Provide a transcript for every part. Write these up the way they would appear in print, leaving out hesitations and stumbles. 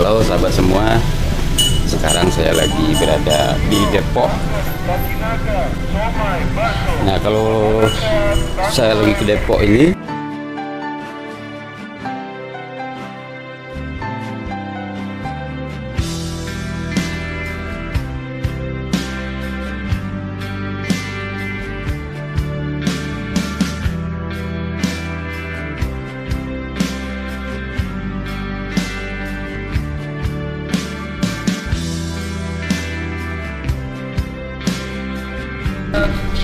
Halo sahabat semua, sekarang saya lagi berada di Depok. Nah, kalau saya lagi ke Depok ini,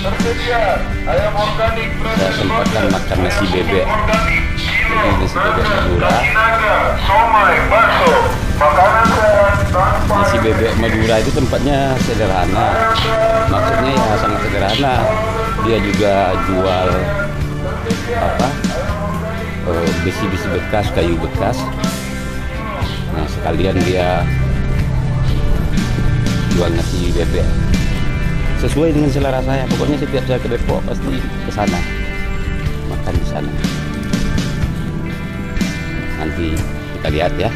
tersedia ayam organik saya sempatkan makan nasi bebek. Ini nasi bebek Madura. somai, bakso, makanan sehat tanpa Nasi bebek Madura itu tempatnya sederhana. Maksudnya ya sangat sederhana. Dia juga jual besi-besi bekas, kayu bekas. Nah, sekalian dia jual nasi bebek. Sesuai dengan selera saya. Pokoknya setiap saya ke Depok pasti ke sana, makan di sana. Nanti kita lihat ya.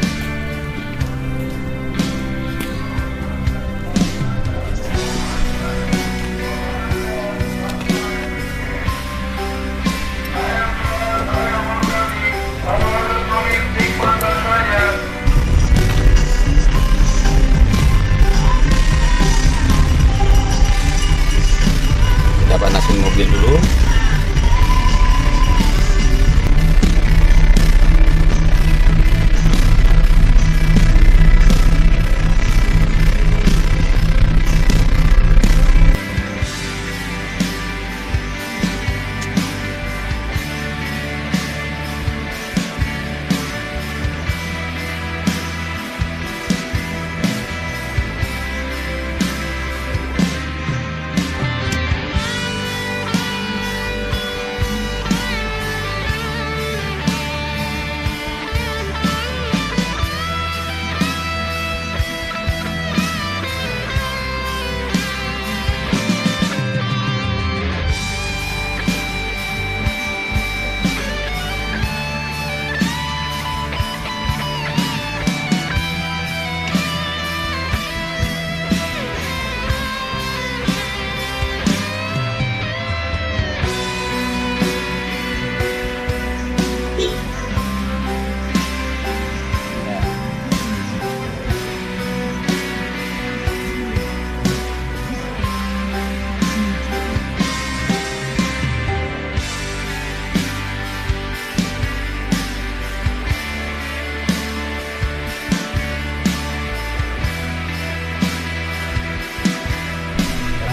Kita panasin mobil dulu.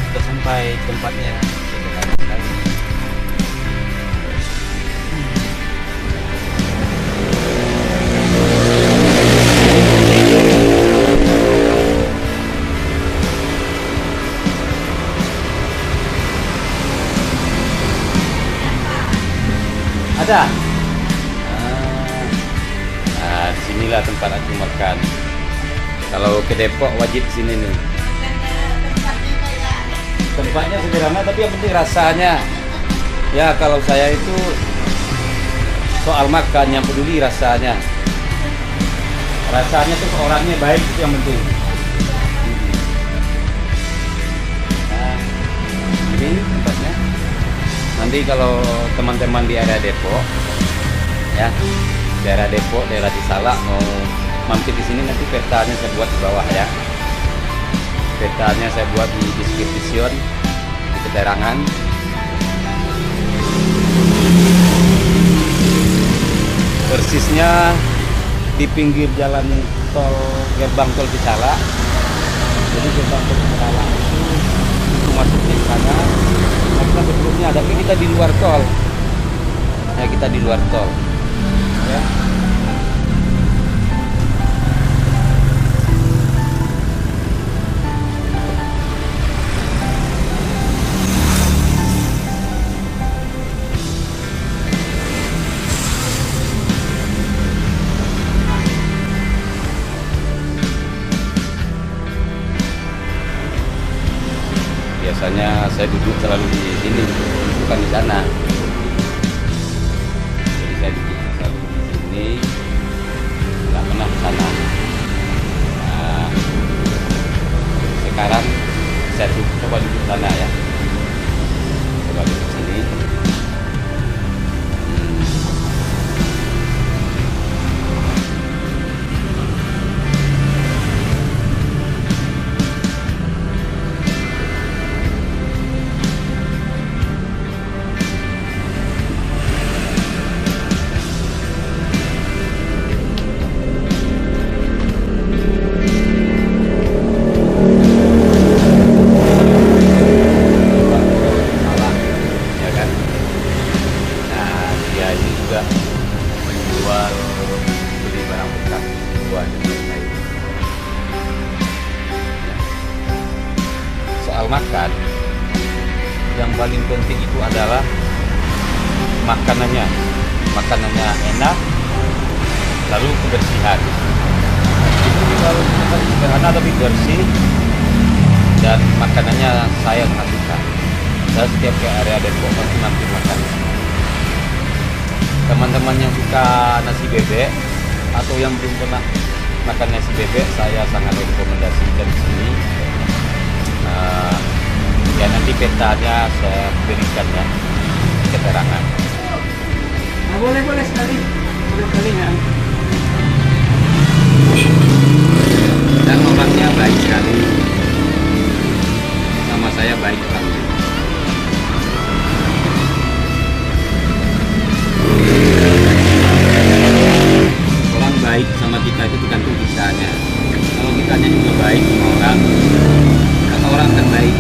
Sudah sampai tempatnya. Ada. Nah, disinilah tempat aku makan. Kalau ke Depok wajib sini nih. Tempatnya sederhana tapi yang penting rasanya. Ya, kalau saya itu soal makan yang peduli rasanya. Rasanya tuh orangnya baik, itu yang penting. Nah, ini tempatnya. Nanti kalau teman-teman di area Depok, ya, daerah Depok, daerah Cisalak mau mampir di sini, nanti petanya saya buat di bawah ya. Petanya saya buat di description, di keterangan. Persisnya di pinggir jalan tol, gerbang tol Cisalak. Jadi gerbang tol Cisalak itu masuk di sana. Nah, kita sebelumnya ada, kita di luar tol. Ya, kita di luar tol. Ya. Biasanya saya duduk selalu di sini, bukan di sana. Jadi saya duduk selalu di sini, nggak pernah ke sana. sana ya. Coba kita sini. Soal makan, yang paling penting itu adalah makanannya enak, lalu kebersihan. Jadi kalau sederhana tapi bersih dan makanannya saya sangat suka. Saya setiap ke area Depok pasti mampir makan. Teman-teman yang suka nasi bebek atau yang belum pernah makan nasi bebek, saya sangat rekomendasikan di sini. Ya nanti petanya saya berikan ya keterangan. Nah, boleh sekali ya. Dan orangnya baik sekali, sama saya baik sekali. Orang baik sama kita itu tergantung kitanya. Kalau kitanya juga baik sama orang, maka orang akan baik.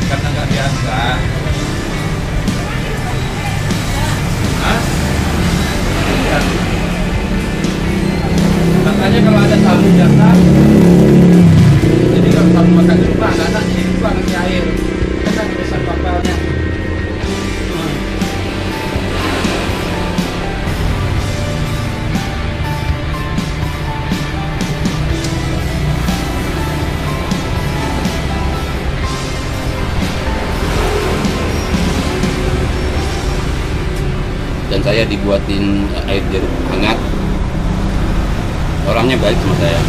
Karena nggak biasa. Hah? Iya. Makanya kalau ada tamu datang, jadi kalau tamu makan di rumah, anak jadi lupa ngasih air. Kita kan besar pakalnya. Dan saya dibuatin air jeruk hangat. Orangnya baik sama saya.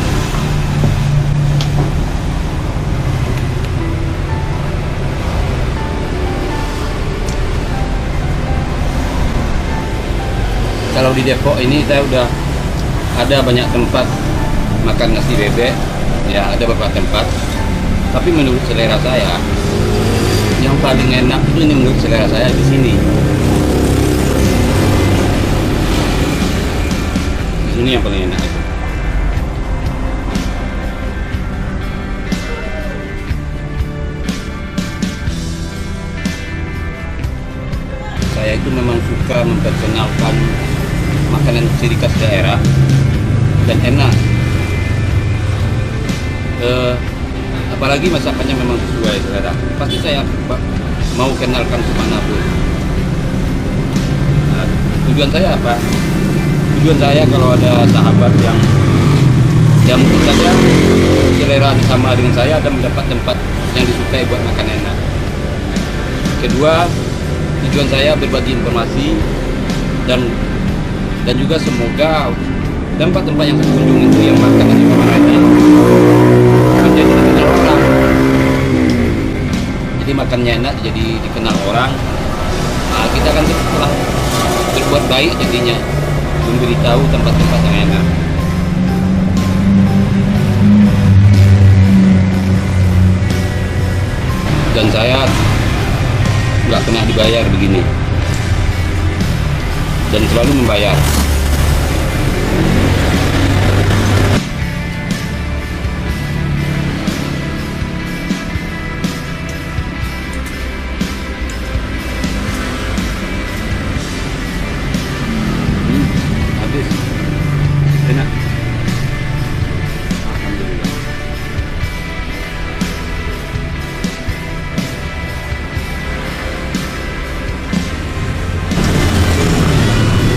Kalau di Depok ini saya udah ada banyak tempat makan nasi bebek, ya ada beberapa tempat. Tapi menurut selera saya, yang paling enak itu ini menurut selera saya di sini. Ini yang paling enak itu. Saya itu memang suka memperkenalkan makanan ciri khas daerah dan enak. Apalagi masakannya memang sesuai selera. Pasti saya mau kenalkan kemanapun. Nah, tujuan saya apa? Tujuan saya kalau ada sahabat yang mungkin saja selera sama dengan saya dan mendapat tempat yang disukai buat makan enak. Kedua, tujuan saya berbagi informasi dan juga semoga tempat-tempat yang saya kunjungi itu yang makan nasi pamanannya menjadi dikenal orang. Jadi makannya enak, jadi dikenal orang. kita kan telah berbuat baik jadinya, memberitahu tempat-tempat yang enak. Dan saya nggak pernah dibayar begini, dan selalu membayar. Habis, enak. Alhamdulillah.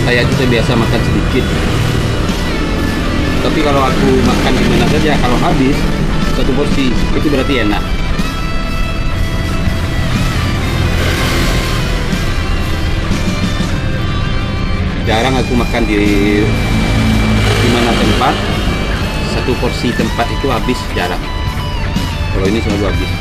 Saya itu biasa makan sedikit, tapi kalau aku makan di mana saja, kalau habis satu porsi itu berarti enak. Jarang aku makan di mana tempat satu porsi tempat itu habis, jarang. Kalau ini selalu habis.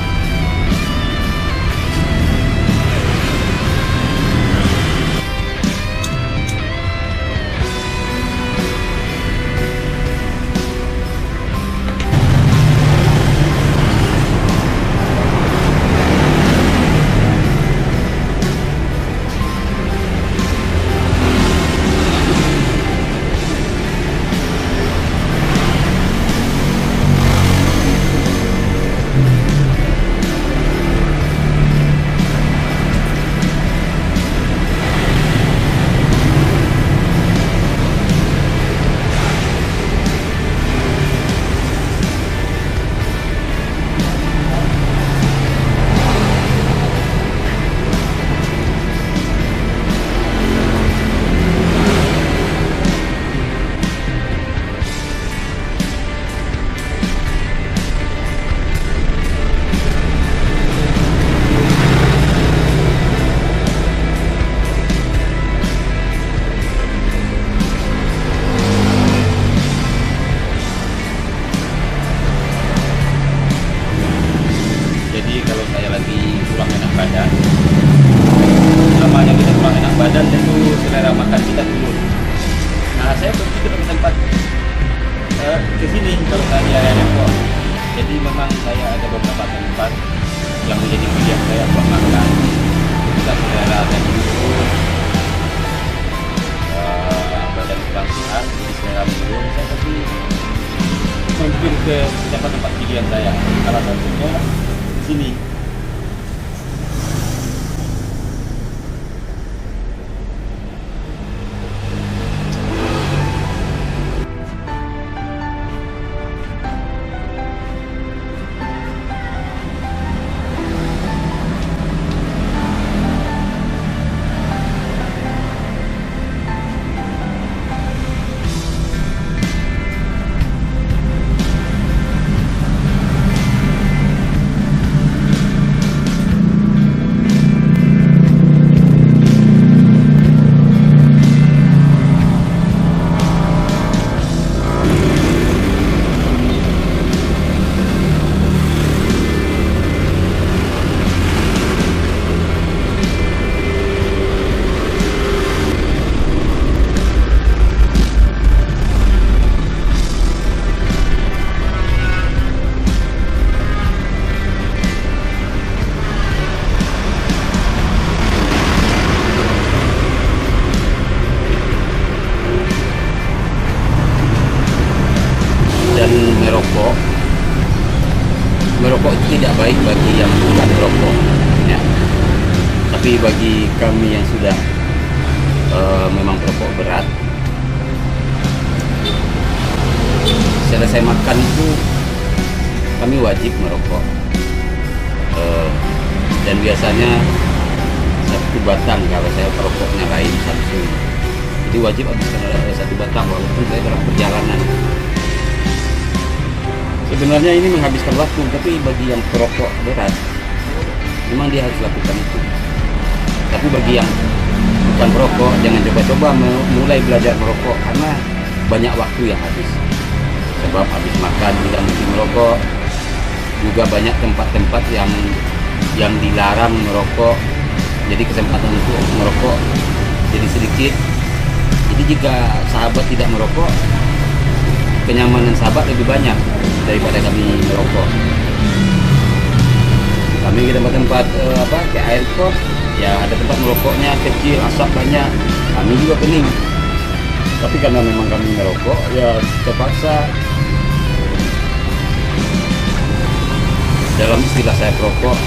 Kalau saya lagi kurang enak badan, namanya kita kurang enak badan, tentu selera makan kita turun. Nah, saya pergi ke tempat ke sini kalau saya di area Depok. Jadi memang saya ada beberapa tempat yang menjadi pilihan saya buat makan. Kita selera dan turun, badan kurang sehat, jadi selera menurun. Saya pergi mampir ke tempat-tempat pilihan saya. Salah satunya sini. Merokok itu tidak baik bagi yang bukan merokok, ya. Tapi bagi kami yang sudah memang perokok berat, selesai makan itu kami wajib merokok, dan biasanya satu batang kalau saya perokoknya lain satu, jadi wajib habiskan satu batang walaupun saya dalam perjalanan. Sebenarnya ini menghabiskan waktu, tapi bagi yang perokok berat, memang dia harus lakukan itu. Tapi bagi yang bukan perokok, jangan coba-coba mulai belajar merokok, karena banyak waktu yang habis. Sebab habis makan tidak mesti merokok, juga banyak tempat-tempat yang dilarang merokok, jadi kesempatan untuk merokok jadi sedikit. Jadi jika sahabat tidak merokok, kenyamanan sahabat lebih banyak daripada kami merokok. Kami ke tempat-tempat kayak airport, ya ada tempat merokoknya kecil, asap banyak, kami juga pening. Tapi karena memang kami merokok, ya terpaksa. Dalam istilah saya perokok,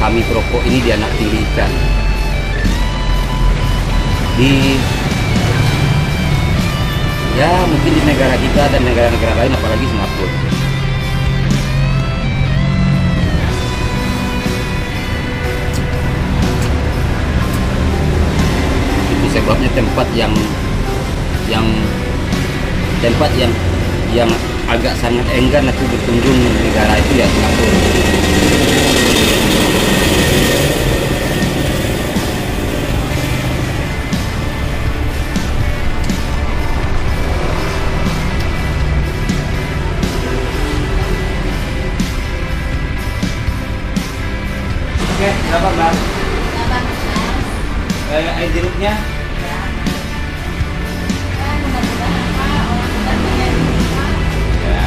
kami perokok ini dianak tirikan. Ya mungkin di negara kita dan negara-negara lain, apalagi Singapura. Itu sebabnya tempat yang agak sangat enggan aku berkunjung di negara itu ya Singapura. Oke, berapa Mbak? 8 Air jeruknya? Ya,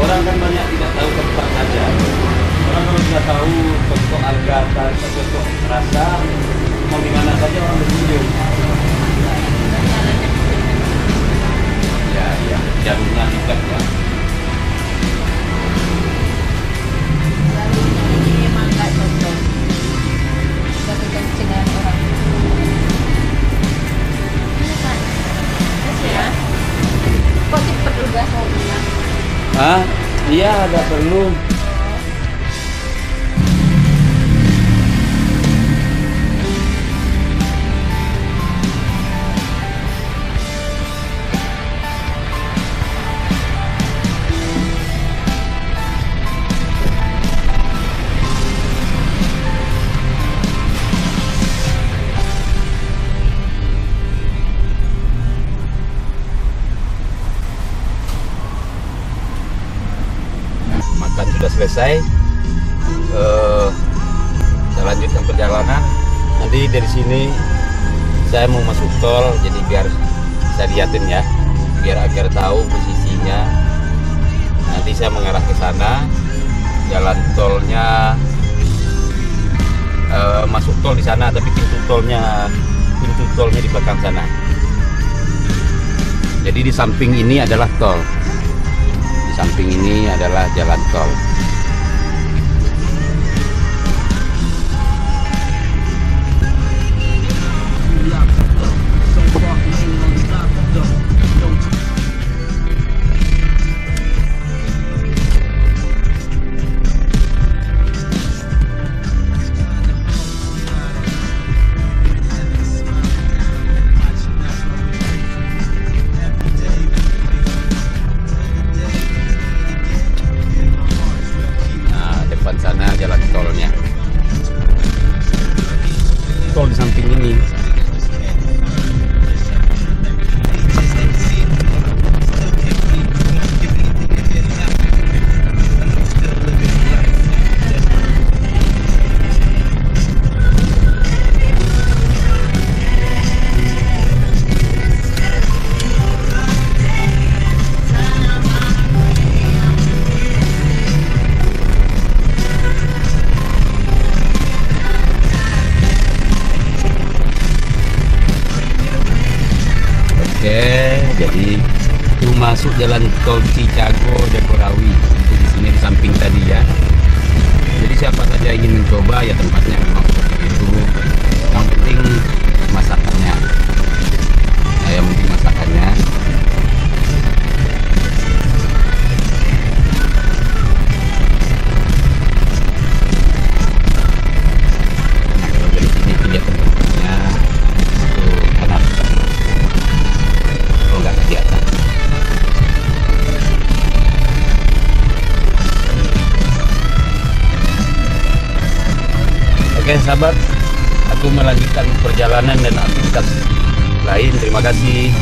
orang kan banyak tidak tahu tempat saja. Orang kalau sudah tahu toko harga, toko rasa, mau di mana saja orang berkunjung. Ya, jalurnya dekat ya. ini emang nggak cocok. Nggak cocok dengan orang. Ini kan, terus ya. Kok cepet udah soalnya? Ah, iya ada perlu. Makan sudah selesai. Kita lanjutkan perjalanan. Nanti dari sini saya mau masuk tol, jadi biar saya liatin ya, biar tahu posisinya. Nanti saya mengarah ke sana. Jalan tolnya masuk tol di sana, tapi pintu tolnya di belakang sana. Jadi di samping ini adalah tol. Samping ini adalah jalan tol. Sana jalan tolnya, tol di samping ini. Jadi itu masuk jalan tol Chicago Jagorawi itu di sini di samping tadi ya. Jadi siapa saja ingin mencoba ya tempatnya memang seperti itu. Yang penting masakannya. Nah, yang penting masakannya. Nah, kalau dari sini kelihatan tempatnya itu enak. Enggak kegiatan. Oke sahabat, aku melanjutkan perjalanan dan aktivitas lain. Terima kasih.